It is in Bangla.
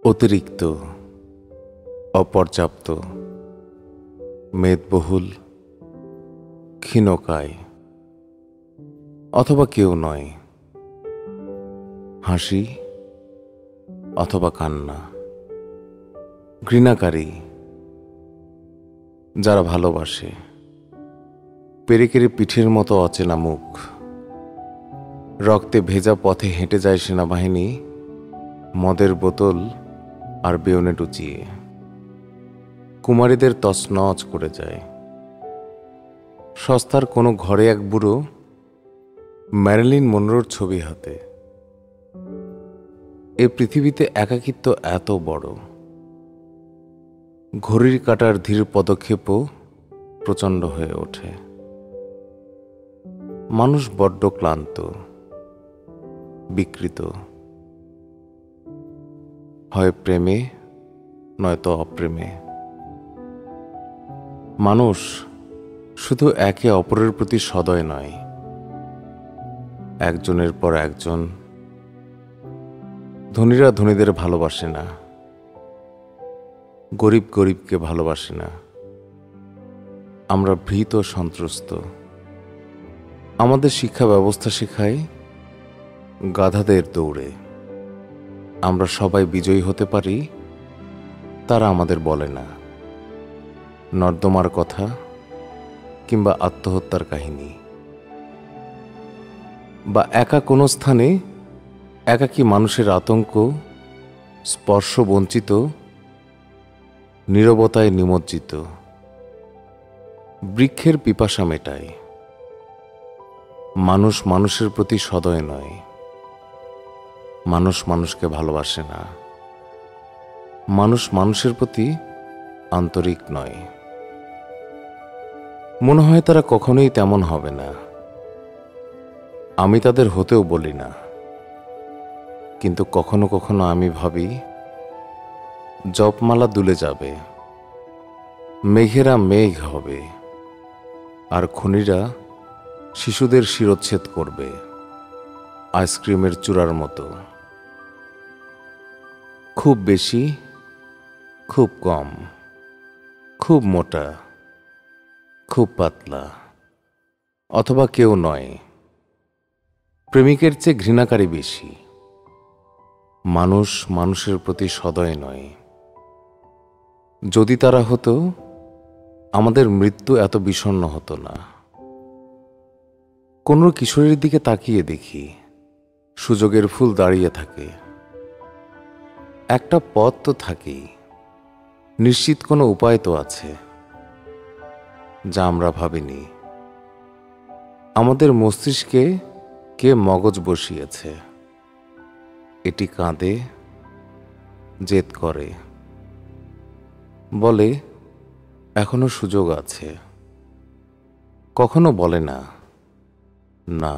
অতিরিক্ত, অপর্যাপ্ত, মেদবহুল, ক্ষীণকায়, অথবা কেউ নয়, হাসি অথবা কান্না, ঘৃণাকারী, যারা ভালোবাসে, পেরেকেরে পিঠের মতো অচেনা মুখ, রক্তে ভেজা পথে হেঁটে যায় সেনাবাহিনী, মদের বোতল আর বেয়োনেট উঁচিয়ে, কুমারীদের তছনছ করে যায়। সস্তার কোনো ঘরে এক বুড়ো ম্যারিলিন মনরোর ছবি হাতে। এ পৃথিবীতে একাকিত্ব এত বড়, ঘড়ির কাঁটার ধীর পদক্ষেপও প্রচণ্ড হয়ে ওঠে। মানুষ বড্ড ক্লান্ত, বিকৃত, হয় প্রেমে নয়তো অপ্রেমে। মানুষ শুধু একে অপরের প্রতি সদয় নয়, একজনের পর একজন। ধনীরা ধনীদের ভালোবাসে না, গরিব গরিবকে ভালোবাসে না। আমরা ভীত সন্ত্রস্ত। আমাদের শিক্ষা ব্যবস্থা শেখায় গাধাদের দৌড়ে। আমরা সবাই বিজয়ী হতে পারি, তারা আমাদের বলে না। নর্দমার কথা কিংবা আত্মহত্যার কাহিনী, বা একা কোনো স্থানে একাকী মানুষের আতঙ্ক, স্পর্শ বঞ্চিত, নীরবতায় নিমজ্জিত। বৃক্ষের পিপাসা মেটায়। মানুষ মানুষের প্রতি সদয় নয়, মানুষ মানুষকে ভালোবাসে না, মানুষ মানুষের প্রতি আন্তরিক নয়। মনে হয় তারা কখনোই তেমন হবে না। আমি তাদের হতেও বলি না, কিন্তু কখনো কখনো আমি ভাবি, জপমালা দুলে যাবে, মেঘেরা মেঘ হবে, আর খনিরা শিশুদের শিরচ্ছেদ করবে আইসক্রিমের চূড়ার মতো। খুব বেশি, খুব কম, খুব মোটা, খুব পাতলা, অথবা কেউ নয়। প্রেমিকের চেয়ে ঘৃণাকারী বেশি। মানুষ মানুষের প্রতি সদয় নয়। যদি তারা হতো, আমাদের মৃত্যু এত বিষণ্ণ হতো না। কোন কিশোরীর দিকে তাকিয়ে দেখি, সুযোগের ফুল দাঁড়িয়ে থাকে। একটা পথ তো থাকেই, নিশ্চিত কোনো উপায় তো আছে, যা আমরা ভাবিনি। আমাদের মস্তিষ্কে কে মগজ বসিয়েছে। এটি কাঁদে, জেদ করে, বলে এখনো সুযোগ আছে। কখনো বলে না, না।